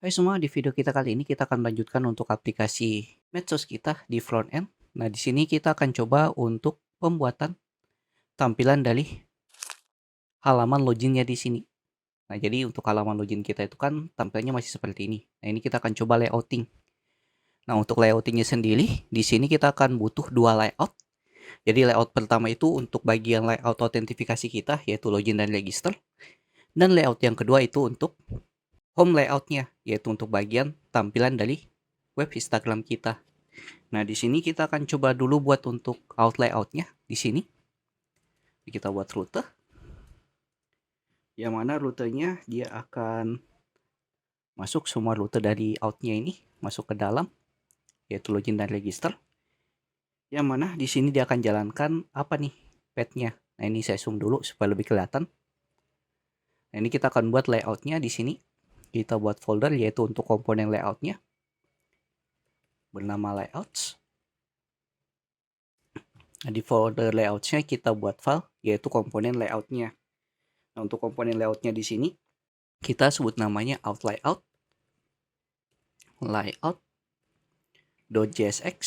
Hai semua, di video kita kali ini kita akan lanjutkan untuk aplikasi medsos kita di front end. Nah, di sini kita akan coba untuk pembuatan tampilan dari halaman loginnya di sini. Nah, jadi untuk halaman login kita itu kan tampilnya masih seperti ini. Nah, ini kita akan coba layouting. Nah, untuk layoutingnya sendiri, di sini kita akan butuh dua layout. Jadi layout pertama itu untuk bagian layout autentifikasi kita, yaitu login dan register. Dan layout yang kedua itu untuk home layoutnya, yaitu untuk bagian tampilan dari web Instagram kita. Nah, di sini kita akan coba dulu buat untuk out layoutnya di sini. Kita buat rute. Yang mana rutenya dia akan masuk semua rute dari outnya ini masuk ke dalam, yaitu login dan register. Yang mana di sini dia akan jalankan apa nih path-nya. Nah, ini saya zoom dulu supaya lebih kelihatan. Nah, ini kita akan buat layoutnya di sini. Kita buat folder yaitu untuk komponen layoutnya bernama layouts. Nah, di folder layoutsnya kita buat file yaitu komponen layoutnya. Nah, untuk komponen layoutnya di sini kita sebut namanya out layout.jsx.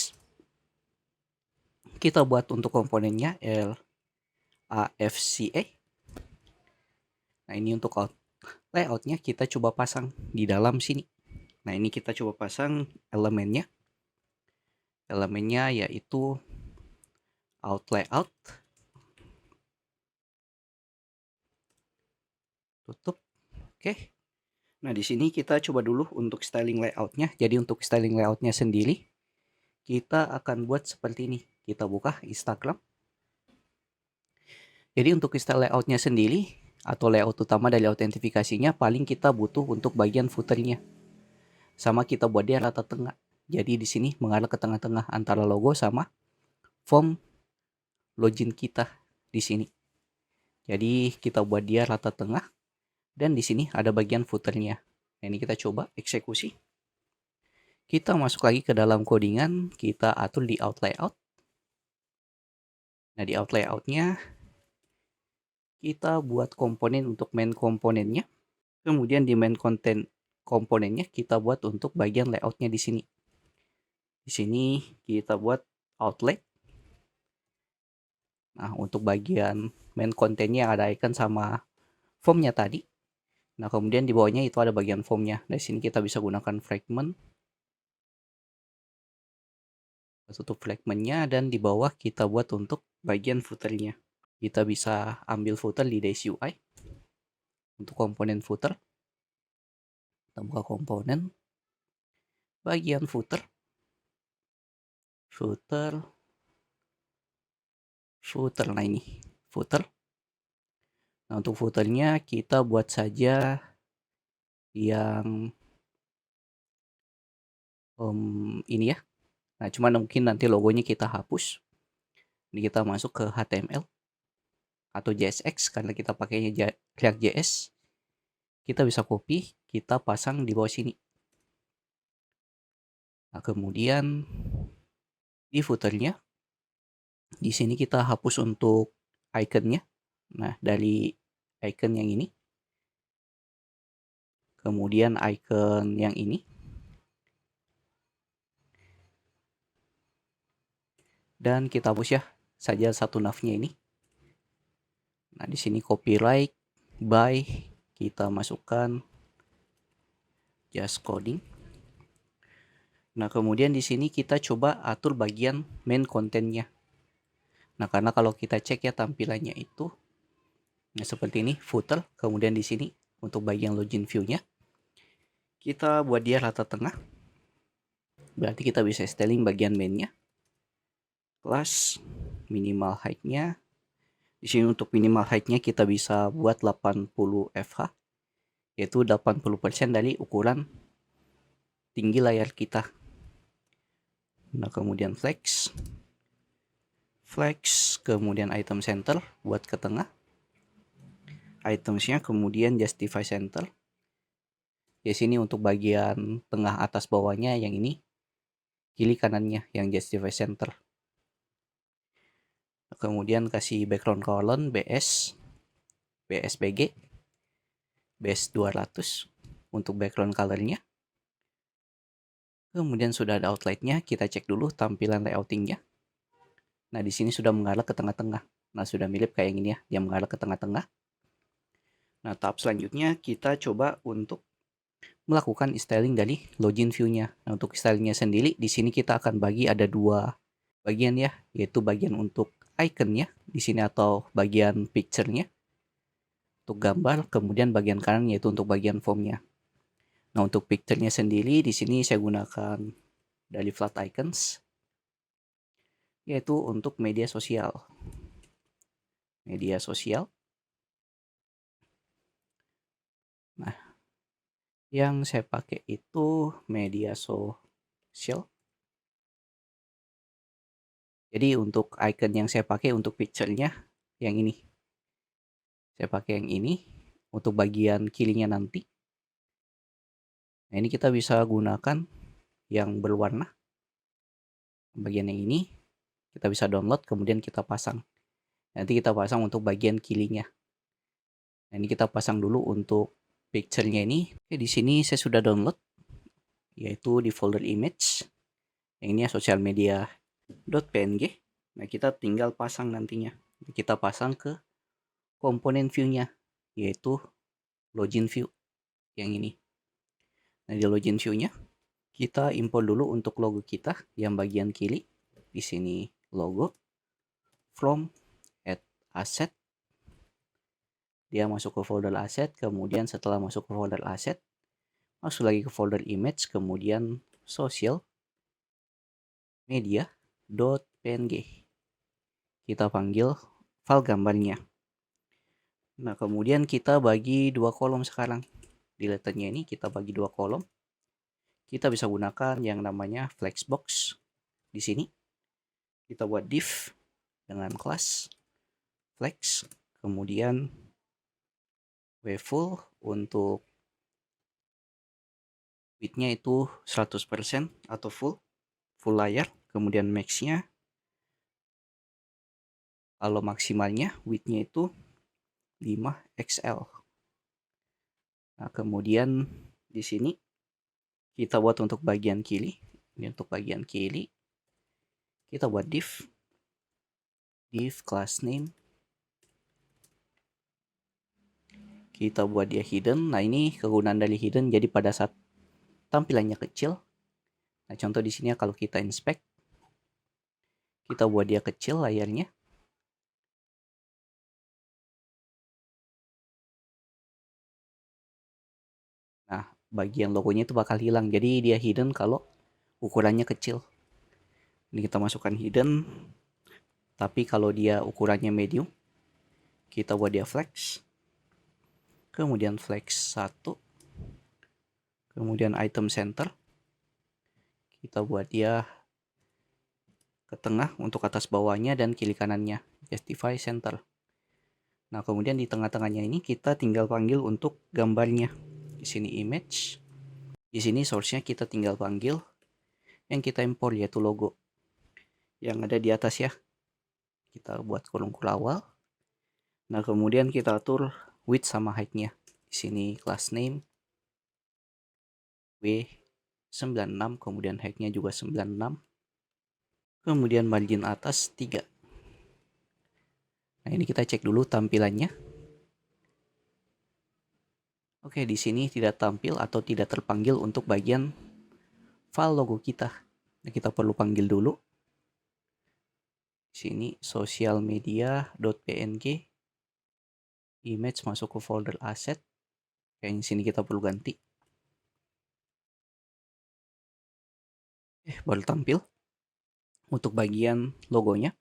Kita buat untuk komponennya LAFCA. Nah, ini untuk out layoutnya kita coba pasang di dalam sini. Nah, ini kita coba pasang elemennya. Elemennya yaitu out layout. Tutup. Oke. Nah, di sini kita coba dulu untuk styling layoutnya. Jadi untuk styling layoutnya sendiri, kita akan buat seperti ini. Kita buka Instagram. Jadi untuk style layoutnya sendiri, atau layout utama dari autentifikasinya, paling kita butuh untuk bagian footernya. Sama kita buat dia rata tengah. Jadi di sini mengarah ke tengah-tengah antara logo sama form login kita di sini. Jadi kita buat dia rata tengah. Dan di sini ada bagian footernya. Nah, ini kita coba eksekusi. Kita masuk lagi ke dalam codingan, kita atur di out layout. Nah, di out layoutnya kita buat komponen untuk main komponennya. Kemudian di main content komponennya kita buat untuk bagian layoutnya di sini. Di sini kita buat outlet. Nah, untuk bagian main kontennya ada icon sama formnya tadi. Nah, kemudian di bawahnya itu ada bagian formnya. Dari sini kita bisa gunakan fragment. Tutup fragmentnya dan di bawah kita buat untuk bagian footernya. Kita bisa ambil footer di Dash UI. Untuk komponen footer. Kita buka komponen. Bagian footer. Footer. Nah, ini footer. Nah, untuk footernya kita buat saja yang ini ya. Nah, cuman mungkin nanti logonya kita hapus. Ini kita masuk ke HTML atau JSX karena kita pakainya React.js. Kita bisa copy, kita pasang di bawah sini. Nah, kemudian di footernya, di sini kita hapus untuk iconnya. Nah, dari icon yang ini, kemudian icon yang ini, dan kita hapus ya saja satu navnya ini. Nah, di sini copyright by kita masukkan just coding. Nah, kemudian di sini kita coba atur bagian main kontennya. Nah, karena kalau kita cek ya tampilannya itu nah seperti ini, footer, kemudian di sini untuk bagian login view-nya kita buat dia rata tengah. Berarti kita bisa styling bagian main-nya. Class minimal height-nya. Di sini untuk minimal height-nya kita bisa buat 80 fh, yaitu 80% dari ukuran tinggi layar kita. Nah, kemudian flex, kemudian item center buat ke tengah. Itemsnya kemudian justify center. Di sini untuk bagian tengah atas bawahnya yang ini, kiri kanannya yang justify center. Kemudian kasih background color BSBG, base 200 untuk background colornya. Kemudian sudah ada outline-nya, kita cek dulu tampilan layouting-nya. Nah, di sini sudah mengarah ke tengah-tengah. Nah, sudah mirip kayak gini ya, dia mengarah ke tengah-tengah. Nah, tahap selanjutnya kita coba untuk melakukan styling dari login view-nya. Nah, untuk stylingnya sendiri, di sini kita akan bagi ada dua bagian ya, yaitu bagian untuk icon-nya di sini atau bagian picture-nya untuk gambar, kemudian bagian kanan yaitu untuk bagian form-nya. Nah, untuk picture-nya sendiri di sini saya gunakan dari flat icons, yaitu untuk media sosial. Media sosial. Nah, yang saya pakai itu media sosial. Jadi untuk icon yang saya pakai untuk picture-nya yang ini. Saya pakai yang ini untuk bagian kirinya nanti. Nah, ini kita bisa gunakan yang berwarna. Bagian yang ini kita bisa download kemudian kita pasang. Nanti kita pasang untuk bagian kirinya. Nah, ini kita pasang dulu untuk picture-nya ini. Oke, di sini saya sudah download yaitu di folder image. Yang ini ya sosial media.png. Nah, kita tinggal pasang nantinya. Kita pasang ke komponen view-nya yaitu login view yang ini. Nah, di login view-nya kita import dulu untuk logo kita yang bagian kiri. Di sini logo from add asset. Dia masuk ke folder asset, kemudian setelah masuk ke folder asset, masuk lagi ke folder image, kemudian social media.png. Kita panggil file gambarnya. Nah, kemudian kita bagi dua kolom sekarang. Di letternya ini kita bagi dua kolom. Kita bisa gunakan yang namanya flexbox. Di sini kita buat div dengan kelas flex, kemudian full untuk width-nya itu 100% atau full layar, kemudian max-nya kalau maksimalnya width-nya itu 5XL. Nah, kemudian di sini kita buat untuk bagian kiri. Ini untuk bagian kiri kita buat div class name. Kita buat dia hidden. Nah, ini kegunaan dari hidden jadi pada saat tampilannya kecil. Nah, contoh di sini kalau kita inspect, kita buat dia kecil layarnya. Nah, bagian logonya itu bakal hilang. Jadi dia hidden kalau ukurannya kecil. Ini kita masukkan hidden. Tapi kalau dia ukurannya medium, kita buat dia flex. Kemudian flex 1. Kemudian item center. Kita buat dia ke tengah untuk atas bawahnya dan kiri kanannya. Justify center. Nah, kemudian di tengah-tengahnya ini kita tinggal panggil untuk gambarnya. Di sini image. Di sini source-nya kita tinggal panggil yang kita import yaitu logo yang ada di atas ya. Kita buat kolom awal. Nah, kemudian kita atur width sama height-nya. Di sini class name W96, kemudian height-nya juga 96. Kemudian margin atas 3. Nah, ini kita cek dulu tampilannya. Oke, di sini tidak tampil atau tidak terpanggil untuk bagian file logo kita. Nah, kita perlu panggil dulu. Di sini social media.png. Image masuk ke folder asset. Yang sini kita perlu ganti. Baru tampil untuk bagian logonya.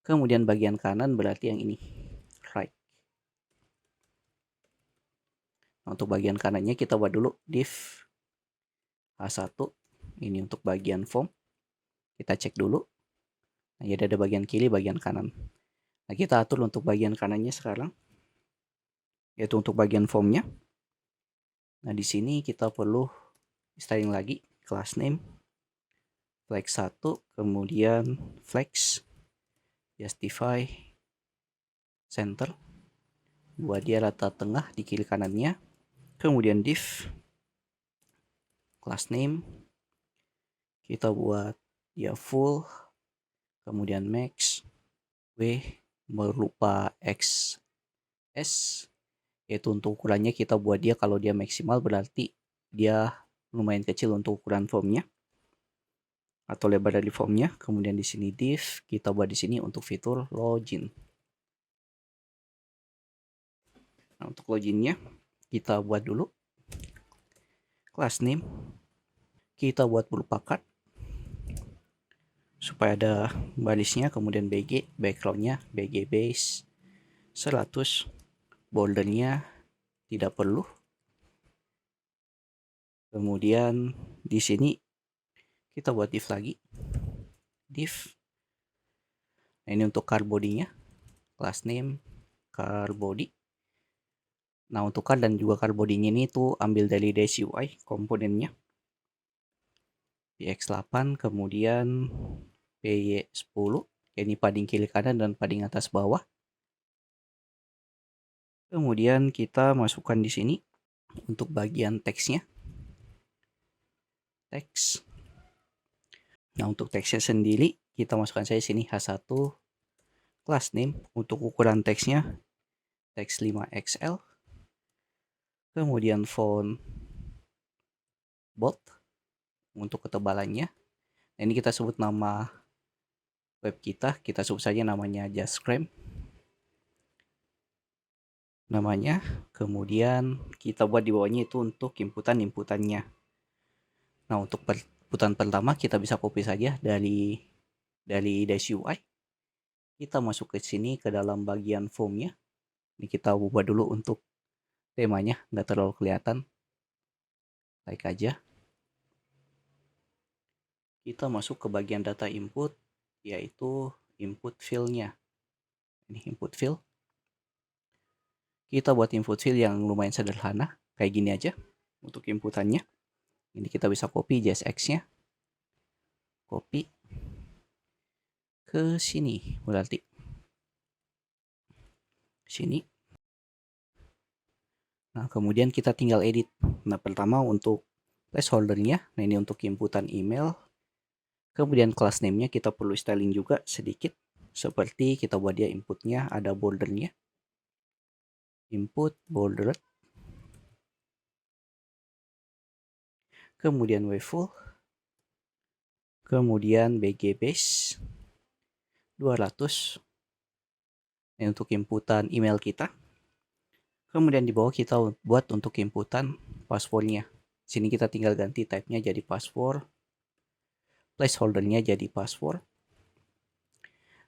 Kemudian bagian kanan berarti yang ini, right. Nah, untuk bagian kanannya kita buat dulu div H1. Ini untuk bagian form. Kita cek dulu. Nah, jadi ada bagian kiri, bagian kanan. Nah, kita atur untuk bagian kanannya sekarang, yaitu untuk bagian formnya. Nah, di sini kita perlu styling lagi, class name flex 1, kemudian flex justify center, buat dia rata tengah di kiri kanannya. Kemudian div class name kita buat dia full, kemudian max, W berupa XS, yaitu untuk ukurannya kita buat dia kalau dia maksimal berarti dia lumayan kecil untuk ukuran formnya atau lebar dari formnya. Kemudian di sini div kita buat di sini untuk fitur login. Nah, untuk loginnya kita buat dulu class name, kita buat berupa card supaya ada barisnya, kemudian BG backgroundnya BG base 100, bordernya tidak perlu. Kemudian di sini kita buat div lagi, div. Nah, ini untuk card body-nya, class name card body. Nah, untuk card dan juga card body-nya ini tuh ambil dari dash UI komponennya di X8, kemudian PY10, ini padding kiri kanan dan padding atas bawah. Kemudian kita masukkan di sini untuk bagian teksnya, teks. Nah, untuk teksnya sendiri kita masukkan saja sini H1 class name. Untuk ukuran teksnya teks 5XL, kemudian font bold untuk ketebalannya. Nah, ini kita sebut nama web kita sebut saja namanya JustCram namanya. Kemudian kita buat di bawahnya itu untuk inputannya. Nah, untuk inputan pertama kita bisa copy saja dari dash UI. Kita masuk ke sini ke dalam bagian formnya. Ini kita ubah dulu untuk temanya, nggak terlalu kelihatan. Like aja. Kita masuk ke bagian data input, yaitu input field-nya. Ini input field. Kita buat input field yang lumayan sederhana, kayak gini aja untuk inputannya. Ini kita bisa copy JSX-nya. Copy ke sini berarti. Sini. Nah, kemudian kita tinggal edit. Nah, pertama untuk placeholder-nya. Nah, ini untuk inputan email. Kemudian class name-nya kita perlu styling juga sedikit. Seperti kita buat dia inputnya ada bordernya. Input border. Kemudian wayfull. Kemudian BG base 200. Ini untuk inputan email kita. Kemudian di bawah kita buat untuk inputan passwordnya. Sini kita tinggal ganti type-nya jadi password. Placeholder-nya jadi password.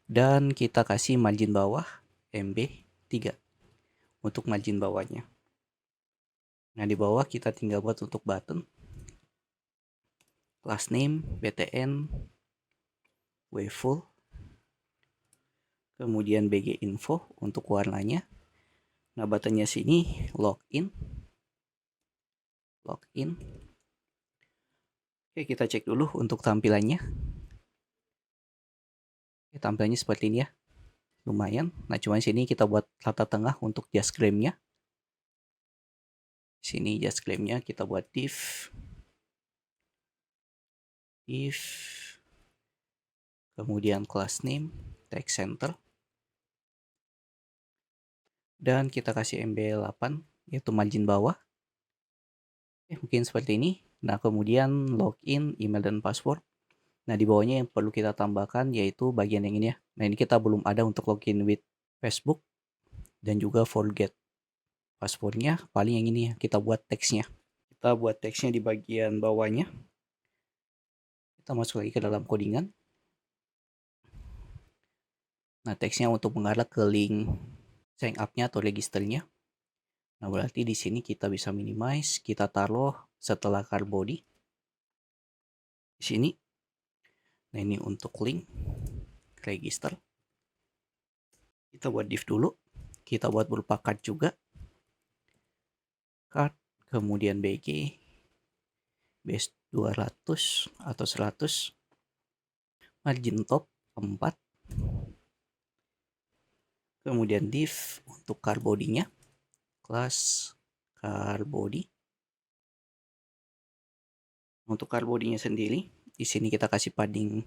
Dan kita kasih margin bawah MB3 untuk margin bawahnya. Nah, di bawah kita tinggal buat untuk button. Class name, btn, wayfull. Kemudian BG info untuk warnanya. Nah, buttonnya sini login. Login. Oke, kita cek dulu untuk tampilannya. Tampilannya seperti ini ya. Lumayan. Nah, cuma sini kita buat rata tengah untuk JustCram-nya. Sini JustCram-nya kita buat div. Kemudian class name, text center. Dan kita kasih MB8 yaitu margin bawah. Mungkin seperti ini. Nah, kemudian login, email dan password. Nah, di bawahnya yang perlu kita tambahkan yaitu bagian yang ini ya. Nah, ini kita belum ada untuk login with Facebook dan juga forget passwordnya. Paling yang ini ya, kita buat teksnya. Kita buat teksnya di bagian bawahnya. Kita masuk lagi ke dalam codingan. Nah, teksnya untuk mengarah ke link sign up-nya atau registernya. Nah, berarti di sini kita bisa minimize, kita taruh setelah card body. Di sini. Nah, ini untuk link register. Kita buat div dulu. Kita buat berupa card juga. Card, kemudian BG base 200 atau 100. Margin top 4. Kemudian div untuk card body-nya. Class card body. Untuk card body-nya sendiri Di sini kita kasih padding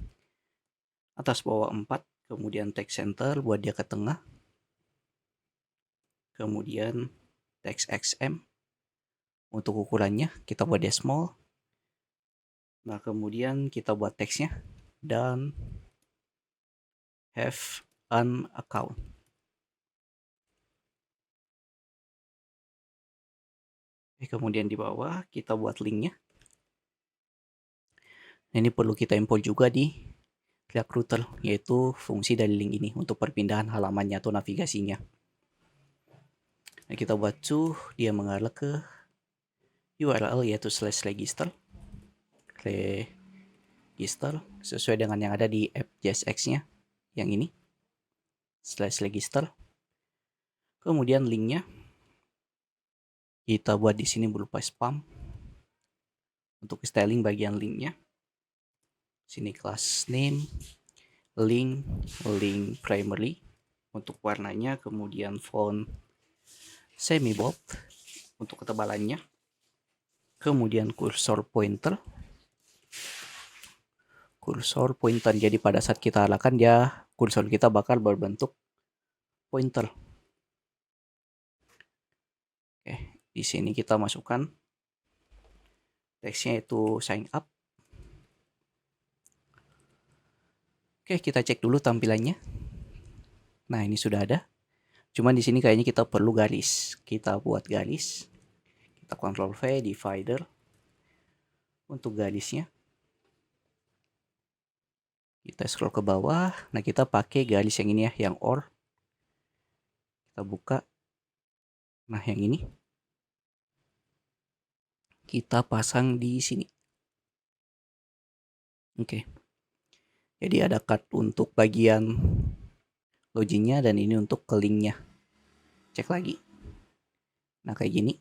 atas bawah 4, kemudian text center buat dia ke tengah. Kemudian text XM untuk ukurannya kita buat dia small. Nah, kemudian kita buat teksnya dan have an account. Kemudian di bawah kita buat linknya. Nah, ini perlu kita import juga di React Router, yaitu fungsi dari link ini untuk perpindahan halamannya atau navigasinya. Nah, kita buat dia mengarah ke URL yaitu /register sesuai dengan yang ada di app.jsx-nya yang ini /register. Kemudian linknya kita buat di sini berupa spam untuk styling bagian linknya. Sini class name, link primary untuk warnanya, kemudian font semi bold untuk ketebalannya, kemudian cursor pointer. Jadi pada saat kita arahkan dia kursor kita bakal berbentuk pointer. Oke, di sini kita masukkan teksnya itu sign up. Oke, kita cek dulu tampilannya. Nah, ini sudah ada. Cuman di sini kayaknya kita perlu garis. Kita buat garis. Kita Ctrl V, divider untuk garisnya. Kita scroll ke bawah. Nah, kita pakai garis yang ini ya, yang OR. Kita buka. Nah, yang ini kita pasang di sini. Oke. Jadi ada cut untuk bagian loginnya dan ini untuk ke linknya. Cek lagi. Nah, kayak gini.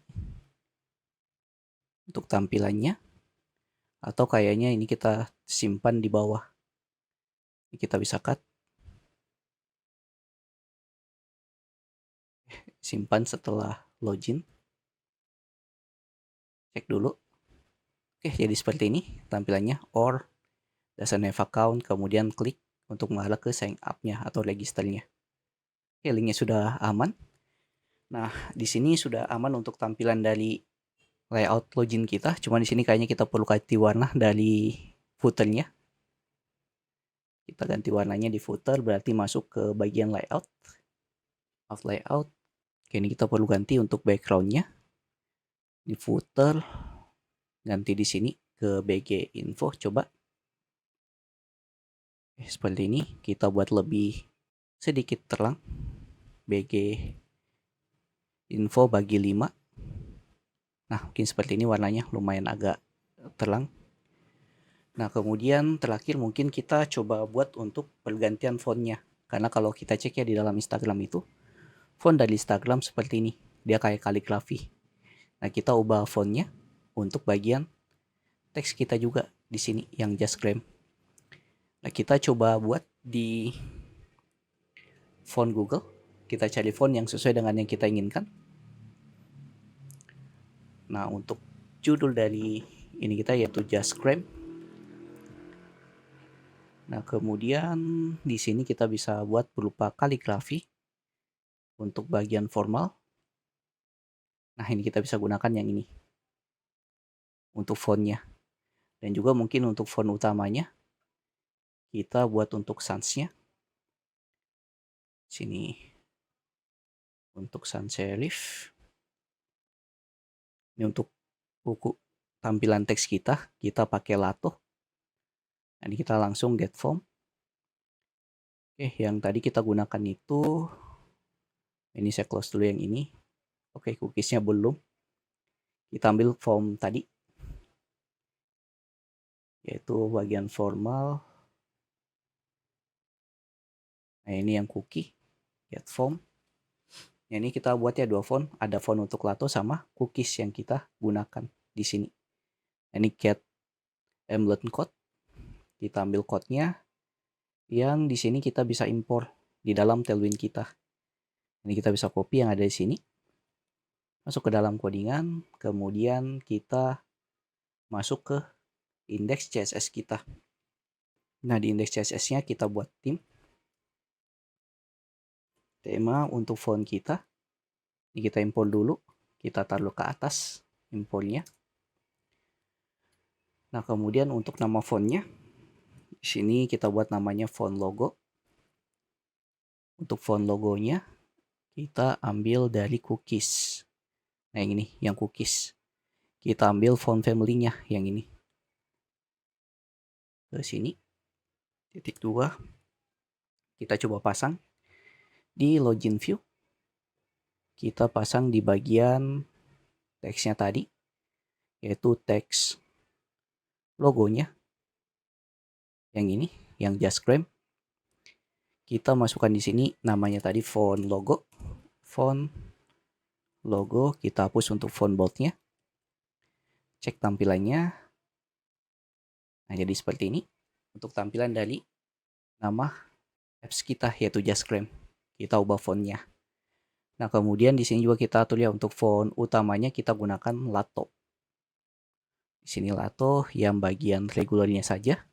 Untuk tampilannya. Atau kayaknya ini kita simpan di bawah. Ini kita bisa cut. Simpan setelah login. Cek dulu. Oke, jadi seperti ini tampilannya. Or doesn't have account, kemudian klik untuk mengarah ke sign up-nya atau registernya. Oke, linknya sudah aman. Nah, di sini sudah aman untuk tampilan dari layout login kita. Cuma di sini kayaknya kita perlu ganti warna dari footernya. Kita ganti warnanya di footer, berarti masuk ke bagian layout. Layout. Oke, ini kita perlu ganti untuk backgroundnya. Di footer, ganti di sini ke BG info, coba. Seperti ini, kita buat lebih sedikit terang. BG info bagi 5. Nah, mungkin seperti ini warnanya lumayan agak terang. Nah, kemudian terakhir mungkin kita coba buat untuk pergantian fontnya. Karena kalau kita cek ya di dalam Instagram itu, font dari Instagram seperti ini. Dia kayak kaligrafi. Nah, kita ubah fontnya untuk bagian teks kita juga di sini yang JustGram. Nah, kita coba buat di font Google. Kita cari font yang sesuai dengan yang kita inginkan. Nah, untuk judul dari ini kita yaitu JustGram. Nah, kemudian di sini kita bisa buat berupa kaligrafi untuk bagian formal. Nah, ini kita bisa gunakan yang ini untuk fontnya. Dan juga mungkin untuk font utamanya kita buat untuk sans-nya. Sini untuk sans serif. Ini untuk buku tampilan teks kita pakai Lato. Nah, ini kita langsung get form. Oke, yang tadi kita gunakan itu, ini saya close dulu yang ini. Oke, cookiesnya belum. Kita ambil form tadi, yaitu bagian formal. Nah, ini yang cookie, get form. Nah, ini kita buat ya 2 font, ada font untuk Lato sama cookies yang kita gunakan di sini. Ini get embedded code. Kita ambil code-nya yang di sini kita bisa import di dalam Tailwind kita. Ini kita bisa copy yang ada di sini. Masuk ke dalam codingan, kemudian kita masuk ke index CSS kita. Nah, di indeks CSS-nya kita buat tema untuk font kita. Ini kita import dulu, kita taruh ke atas importnya. Nah, kemudian untuk nama fontnya, di sini kita buat namanya font logo. Untuk font logonya, kita ambil dari cookies. Nah, yang ini, yang cookies. Kita ambil font family-nya, yang ini. Ke sini, titik 2. Kita coba pasang di login view. Kita pasang di bagian teksnya tadi, yaitu teks logonya. Yang ini, yang JustGram. Kita masukkan di sini namanya tadi font logo. Font logo, kita hapus untuk font boldnya. Cek tampilannya. Nah, jadi seperti ini untuk tampilan dari nama apps kita, yaitu JustGram. Kita ubah fontnya. Nah, kemudian di sini juga kita atur ya, untuk font utamanya kita gunakan Lato. Di sini Lato yang bagian regulernya saja.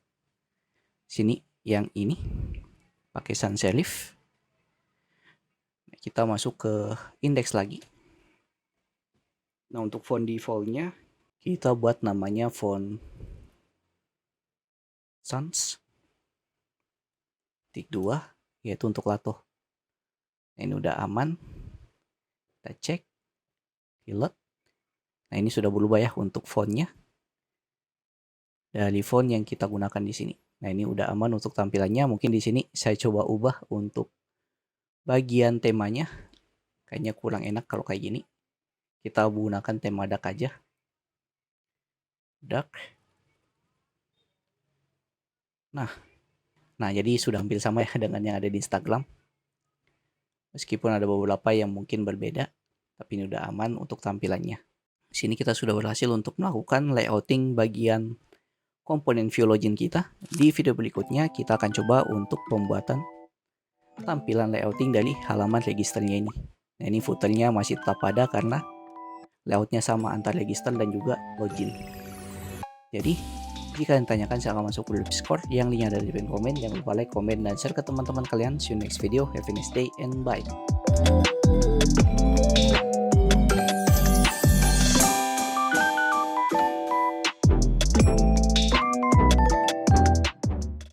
Sini yang ini pakai sans serif. Kita masuk ke indeks lagi. Nah, untuk font defaultnya kita buat namanya font sans titik 2, yaitu untuk Lato. Nah, ini udah aman. Kita cek pilot. Nah, ini sudah berubah ya untuk fontnya dari font yang kita gunakan di sini. Nah, ini udah aman untuk tampilannya. Mungkin di sini saya coba ubah untuk bagian temanya. Kayaknya kurang enak kalau kayak gini. Kita gunakan tema dark aja. Dark. Nah, jadi sudah hampir sama ya dengan yang ada di Instagram. Meskipun ada beberapa yang mungkin berbeda, tapi ini udah aman untuk tampilannya. Di sini kita sudah berhasil untuk melakukan layouting bagian komponen view login kita. Di video berikutnya kita akan coba untuk pembuatan tampilan layouting dari halaman registernya ini. Nah, ini footernya masih tetap ada karena layoutnya sama antara register dan juga login. Jadi jika kalian tanyakan silahkan masuk ke Discord yang linknya ada di pin komen. Jangan lupa like, comment, dan share ke teman-teman kalian. See you next video. Have a nice day and bye.